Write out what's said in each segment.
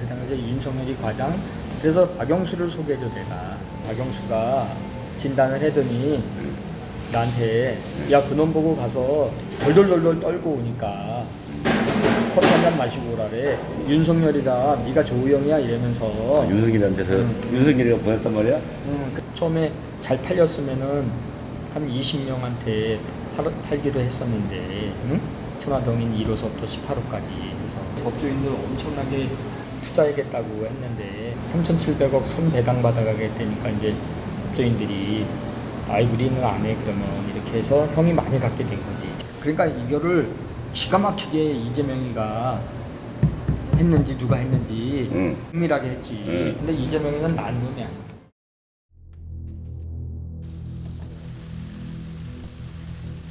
그 당시에 윤석열이 과장. 그래서 박영수를 소개해줘 내가. 박영수가 진단을 하더니 나한테 야 그놈 보고 가서 덜덜덜덜 떨고 오니까 커피 한잔 마시고 오라래. 윤석열이가 네가 조우영이야 이러면서. 윤석열한테서 윤석열이가 보냈단 말이야? 처음에 잘 팔렸으면은 한 20명한테 팔기로 했었는데, 응? 천화동인 1호서부터 18호까지 해서 법조인들 엄청나게 투자하겠다고 했는데 3,700억 선배당 받아가겠다니까 이제 법조인들이 아이 우리는 안 해 그러면 이렇게 해서 형이 많이 갖게 된 거지. 그러니까 이거를 기가 막히게 이재명이가 했는지 누가 했는지 은밀하게 했지. 근데 이재명이는 난 놈이 아니야.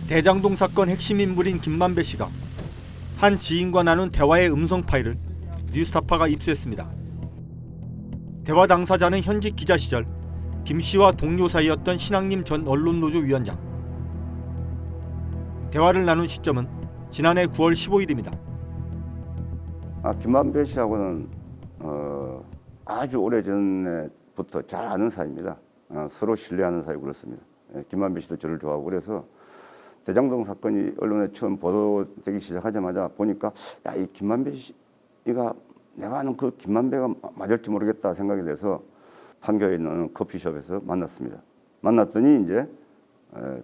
대장동 사건 핵심 인물인 김만배 씨가 한 지인과 나눈 대화의 음성 파일을 뉴스타파가 입수했습니다. 대화 당사자는 현직 기자 시절 김 씨와 동료 사이였던 신학림 전 언론노조 위원장. 대화를 나눈 시점은 지난해 9월 15일입니다. 김만배 씨하고는 아주 오래전부터 잘 아는 사이입니다. 서로 신뢰하는 사이고 그렇습니다. 김만배 씨도 저를 좋아하고 그래서 대장동 사건이 언론에 처음 보도되기 시작하자마자 보니까 야, 이 김만배 씨가 내가 아는 그 김만배가 맞을지 모르겠다 생각이 돼서 판교에 있는 커피숍에서 만났습니다. 만났더니 이제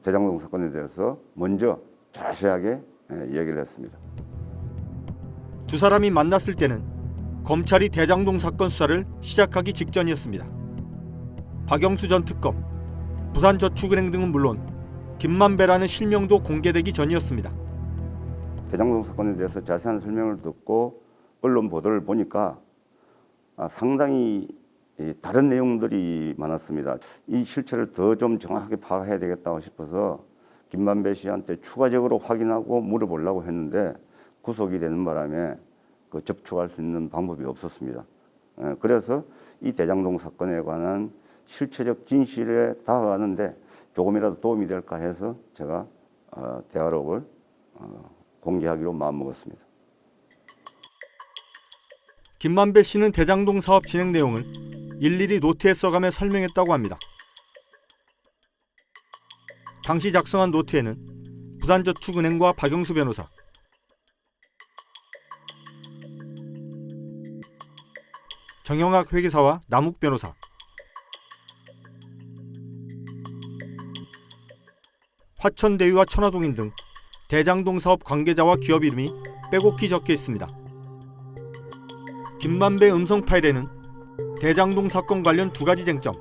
대장동 사건에 대해서 먼저 자세하게 얘기를 했습니다. 두 사람이 만났을 때는 검찰이 대장동 사건 수사를 시작하기 직전이었습니다. 박영수 전 특검, 부산저축은행 등은 물론 김만배라는 실명도 공개되기 전이었습니다. 대장동 사건에 대해서 자세한 설명을 듣고 언론 보도를 보니까 상당히 다른 내용들이 많았습니다. 이 실체를 더 좀 정확하게 파악해야 되겠다고 싶어서 김만배 씨한테 추가적으로 확인하고 물어보려고 했는데 구속이 되는 바람에 접촉할 수 있는 방법이 없었습니다. 그래서 이 대장동 사건에 관한 실체적 진실에 다가가는데 조금이라도 도움이 될까 해서 제가 대화록을 공개하기로 마음먹었습니다. 김만배 씨는 대장동 사업 진행 내용을 일일이 노트에 써가며 설명했다고 합니다. 당시 작성한 노트에는 부산저축은행과 박영수 변호사, 정영학 회계사와 남욱 변호사, 화천대유와 천화동인 등 대장동 사업 관계자와 기업 이름이 빼곡히 적혀 있습니다. 김만배 음성 파일에는 대장동 사건 관련 두 가지 쟁점,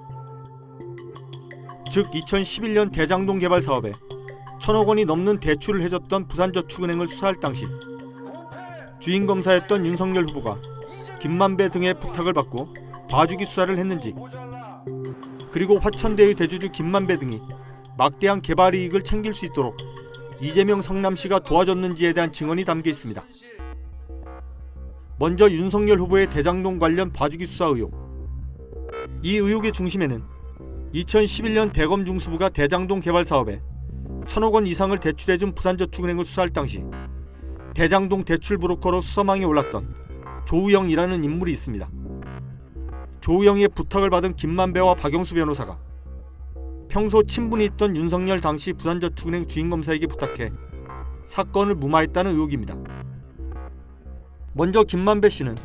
즉 2011년 대장동 개발 사업에 1,000억 원이 넘는 대출을 해줬던 부산저축은행을 수사할 당시 주인 검사였던 윤석열 후보가 김만배 등의 부탁을 받고 봐주기 수사를 했는지, 그리고 화천대유 대주주 김만배 등이 막대한 개발 이익을 챙길 수 있도록 이재명 성남시가 도와줬는지에 대한 증언이 담겨 있습니다. 먼저 윤석열 후보의 대장동 관련 봐주기 수사 의혹. 이 의혹의 중심에는 2011년 대검 중수부가 대장동 개발 사업에 1,000억 원 이상을 대출해준 부산저축은행을 수사할 당시 대장동 대출 브로커로 수사망에 올랐던 조우영이라는 인물이 있습니다. 조우영의 부탁을 받은 김만배와 박영수 변호사가 평소 친분이 있던 윤석열 당시 부산저축은행 주인검사에게 부탁해 사건을 무마했다는 의혹입니다. 먼저 김만배 씨는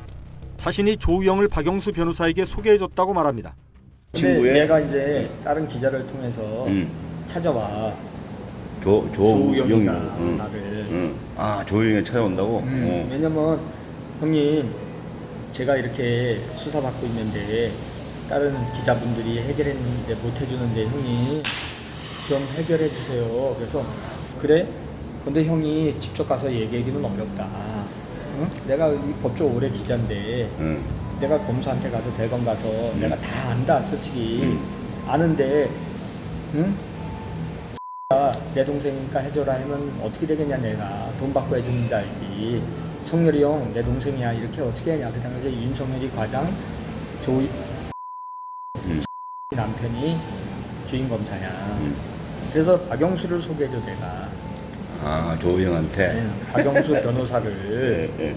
자신이 조우영을 박영수 변호사에게 소개해줬다고 말합니다. 근데 내가 이제 다른 기자를 통해서 찾아와. 조우영이가 나를. 조우영이 찾아온다고? 왜냐면 형님 제가 이렇게 수사받고 있는데 다른 기자분들이 해결했는데 못 해주는데 형님 좀 해결해 주세요. 그래서 그래? 근데 형이 직접 가서 얘기하기는 어렵다. 응? 내가 이 법조 오래 기자인데 내가 검사한테 가서 대검 가서 내가 다 안다 솔직히 아는데 응? 내 동생이니까 해줘라 하면 어떻게 되겠냐. 내가 돈 받고 해주는 줄 알지. 성렬이 형 내 동생이야 이렇게 어떻게 하냐. 그 당시에 윤석열이 과장 조 남편이 주인검사야. 그래서 박영수를 소개해줘 내가. 조우영한테? 박영수 변호사를.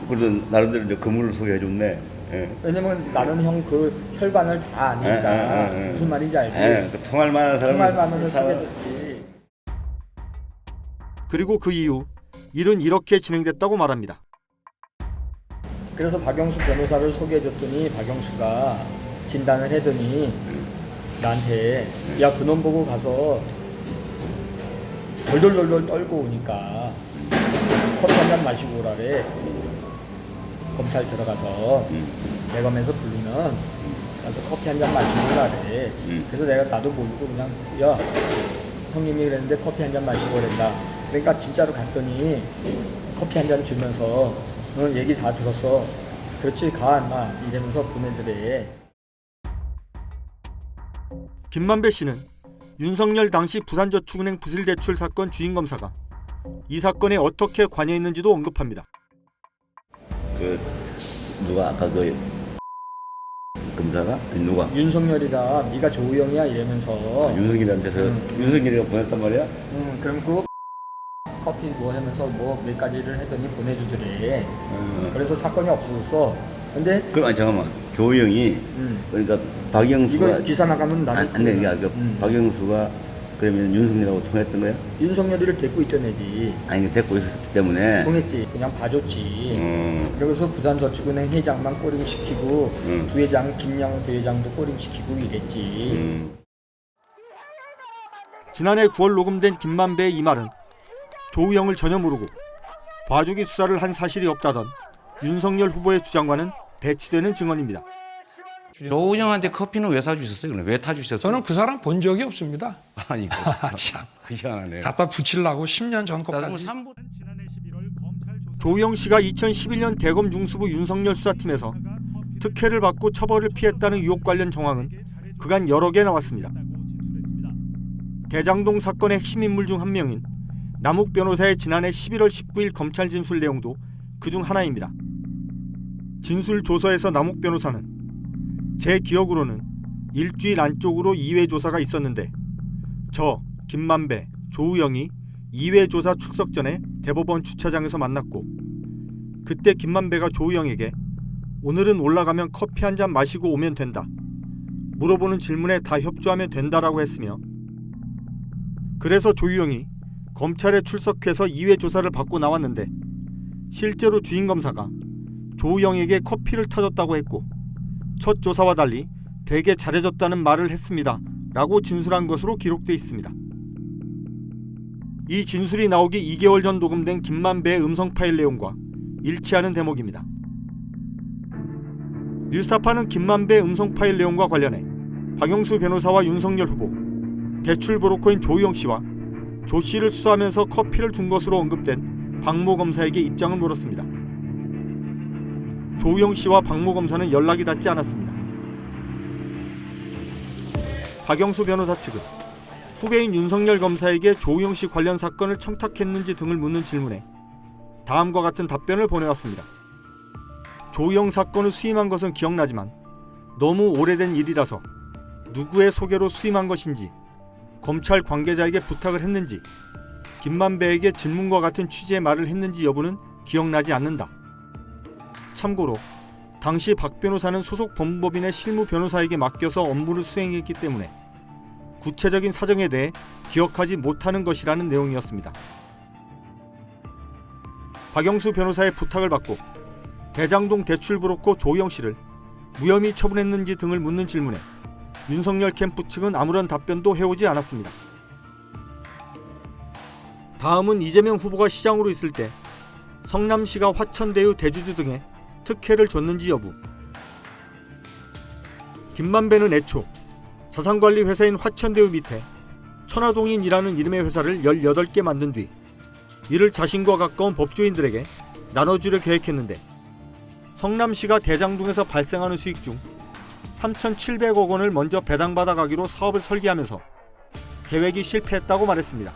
그래도 나름대로 이제 그물을 소개해줬네. 예. 왜냐면 나는 형 그 혈관을 다 아니까 무슨 말인지 알지? 그 통할 만한 사람. 통할 만한 소개해줬지. 그리고 그 이후 일은 이렇게 진행됐다고 말합니다. 그래서 박영수 변호사를 소개해줬더니 박영수가 진단을 해더니 나한테 야 그놈 보고 가서 덜덜덜덜 떨고 오니까 커피 한 잔 마시고 오라래. 검찰 들어가서 대검에서 부르면 가서 커피 한 잔 마시고 오라래. 그래서 내가 나도 모르고 그냥 야 형님이 그랬는데 커피 한 잔 마시고 오란다. 그러니까 진짜로 갔더니 커피 한 잔 주면서 너 얘기 다 들었어. 그렇지 가 인마 이러면서 보내더래. 김만배 씨는 윤석열 당시 부산저축은행 부실대출 사건 주임검사가 이 사건에 어떻게 관여했는지도 언급합니다. 그 누가 아까 그 검사가 아니, 누가 윤석열이다 네가 조우영이야 이러면서 윤석열한테서 윤석열이가 보냈단 말이야? 그럼 그 커피 뭐 하면서 뭐 몇 가지를 했더니 보내주더래. 그래서 사건이 없어졌어. 근데 그럼 아니 잠깐만 조영이 그러니까 박영수가 이거 기사 나가면 나도 아니 그러니까 박영수가 그러면 윤석열하고 통했던 거야? 윤석열이를 데리고 있던 애지. 아니 데리고 있었기 때문에 통했지. 그냥 봐줬지. 그래서 부산저축은행 회장만 꼬링시키고 부회장 김양 부회장도 꼬링시키고 이랬지. 지난해 9월 녹음된 김만배의 이 말은 조우영을 전혀 모르고 봐주기 수사를 한 사실이 없다던 윤석열 후보의 주장과는 배치되는 증언입니다. 조은영한테 커피는 왜 사주셨어요? 그럼 왜 타주셨어요? 저는 그 사람 본 적이 없습니다. 아니 참 희한하네요. 갖다 붙이려고 10년 전 나도 것까지. 3부 조우영 씨가 2011년 대검 중수부 윤석열 수사팀에서 특혜를 받고 처벌을 피했다는 의혹 관련 정황은 그간 여러 개 나왔습니다. 대장동 사건의 핵심 인물 중 한 명인 남욱 변호사의 지난해 11월 19일 검찰 진술 내용도 그중 하나입니다. 진술 조서에서 남욱 변호사는 제 기억으로는 일주일 안쪽으로 2회 조사가 있었는데 저 김만배, 조우영이 2회 조사 출석 전에 대법원 주차장에서 만났고 그때 김만배가 조우영에게 오늘은 올라가면 커피 한 잔 마시고 오면 된다. 물어보는 질문에 다 협조하면 된다라고 했으며 그래서 조우영이 검찰에 출석해서 2회 조사를 받고 나왔는데 실제로 주임검사가 조우영에게 커피를 타줬다고 했고 첫 조사와 달리 되게 잘해줬다는 말을 했습니다. 라고 진술한 것으로 기록돼 있습니다. 이 진술이 나오기 2개월 전 녹음된 김만배의 음성 파일 내용과 일치하는 대목입니다. 뉴스타파는 김만배의 음성 파일 내용과 관련해 박영수 변호사와 윤석열 후보, 대출 브로커인 조우영 씨와 조 씨를 수사하면서 커피를 준 것으로 언급된 박모 검사에게 입장을 물었습니다. 조우영 씨와 박모 검사는 연락이 닿지 않았습니다. 박영수 변호사 측은 후배인 윤석열 검사에게 조우영 씨 관련 사건을 청탁했는지 등을 묻는 질문에 다음과 같은 답변을 보내왔습니다. 조우영 사건을 수임한 것은 기억나지만 너무 오래된 일이라서 누구의 소개로 수임한 것인지 검찰 관계자에게 부탁을 했는지 김만배에게 질문과 같은 취지의 말을 했는지 여부는 기억나지 않는다. 참고로 당시 박 변호사는 소속 법무법인의 실무 변호사에게 맡겨서 업무를 수행했기 때문에 구체적인 사정에 대해 기억하지 못하는 것이라는 내용이었습니다. 박영수 변호사의 부탁을 받고 대장동 대출 브로커 조우영 씨를 무혐의 처분했는지 등을 묻는 질문에 윤석열 캠프 측은 아무런 답변도 해오지 않았습니다. 다음은 이재명 후보가 시장으로 있을 때 성남시가 화천대유 대주주 등에 특혜를 줬는지 여부. 김만배는 애초 자산관리 회사인 화천대유 밑에 천화동인이라는 이름의 회사를 18개 만든 뒤 이를 자신과 가까운 법조인들에게 나눠주려 계획했는데 성남시가 대장동에서 발생하는 수익 중 3,700억 원을 먼저 배당받아 가기로 사업을 설계하면서 계획이 실패했다고 말했습니다.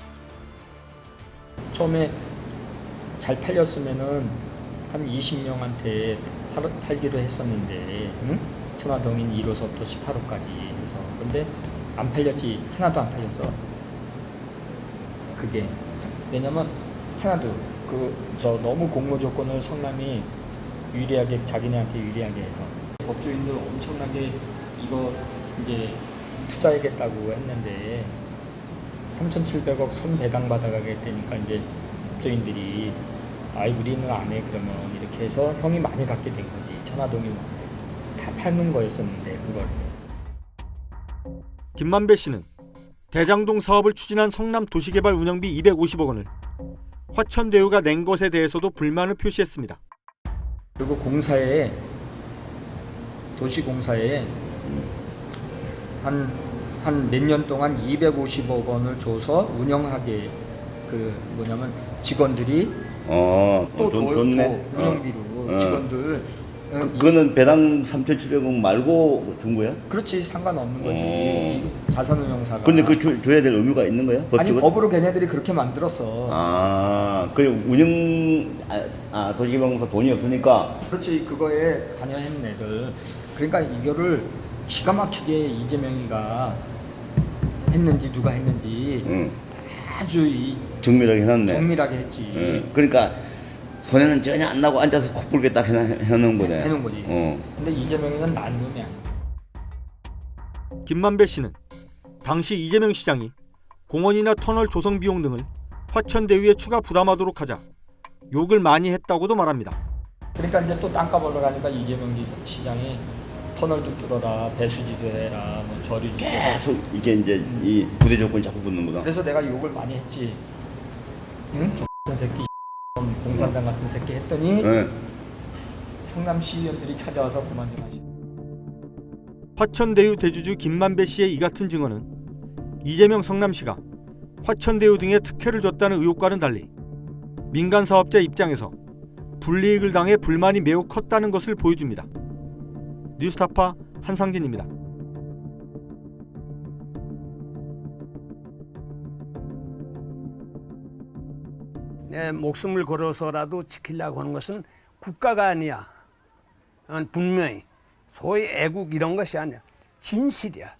처음에 잘 팔렸으면은 한 20명한테 팔기로 했었는데 천화동인 1호서부터 18호까지 해서 근데 안 팔렸지. 하나도 안 팔렸어. 그게 왜냐면 하나도 너무 공모 조건을 성남이 유리하게 자기네한테 유리하게 해서 법조인들 엄청나게 이거 이제 투자하겠다고 했는데 3,700억 손배당 받아가겠다니까 이제 법조인들이 아이 우리는 안 해 그러면 이렇게 해서 형이 많이 갖게 된 거지. 천화동이 다 파는 거였었는데 그걸. 김만배 씨는 대장동 사업을 추진한 성남 도시개발 운영비 250억 원을 화천대유가 낸 것에 대해서도 불만을 표시했습니다. 그리고 공사에 도시공사에 한 몇 년 동안 250억 원을 줘서 운영하게 그 뭐냐면 직원들이 또 좋네. 운영비로 직원들 그거는 배당 3,700억 말고 준 거야? 그렇지 상관없는 거지. 자산운용사가. 근데 그 줘야 될 의무가 있는 거야? 아니 법적으로? 법으로 걔네들이 그렇게 만들었어. 그 운영 도시개발공사 돈이 없으니까. 그렇지 그거에 관여했는 애들. 그러니까 이거를 기가 막히게 이재명이가 했는지 누가 했는지 아주 정밀하게 해놨네. 정밀하게 했지. 그러니까 손해는 전혀 안 나고 앉아서 코뿔게 딱 해놓은 거네. 해놓은 거지. 근데 이재명이는 난 놈이 아니야. 김만배 씨는 당시 이재명 시장이 공원이나 터널 조성 비용 등을 화천대유에 추가 부담하도록 하자 욕을 많이 했다고도 말합니다. 그러니까 이제 또 땅값 올라가니까 이재명 시장이 터널도 뚫어라, 배수지도 해라, 뭐 저리도 계속 이게 이제 이 부대 조건이 자꾸 붙는구나. 그래서 내가 욕을 많이 했지. 응? 같은 새끼, 공산당 같은 새끼 했더니 성남 시의원들이 찾아와서 그만 좀 하시. 화천대유 대주주 김만배 씨의 이 같은 증언은 이재명 성남시가 화천대유 등에 특혜를 줬다는 의혹과는 달리 민간 사업자 입장에서 불이익을 당해 불만이 매우 컸다는 것을 보여줍니다. 뉴스타파 한상진입니다. 내 목숨을 걸어서라도 지키려고 하는 것은 국가가 아니야. 분명히 소위 애국 이런 것이 아니야. 진실이야.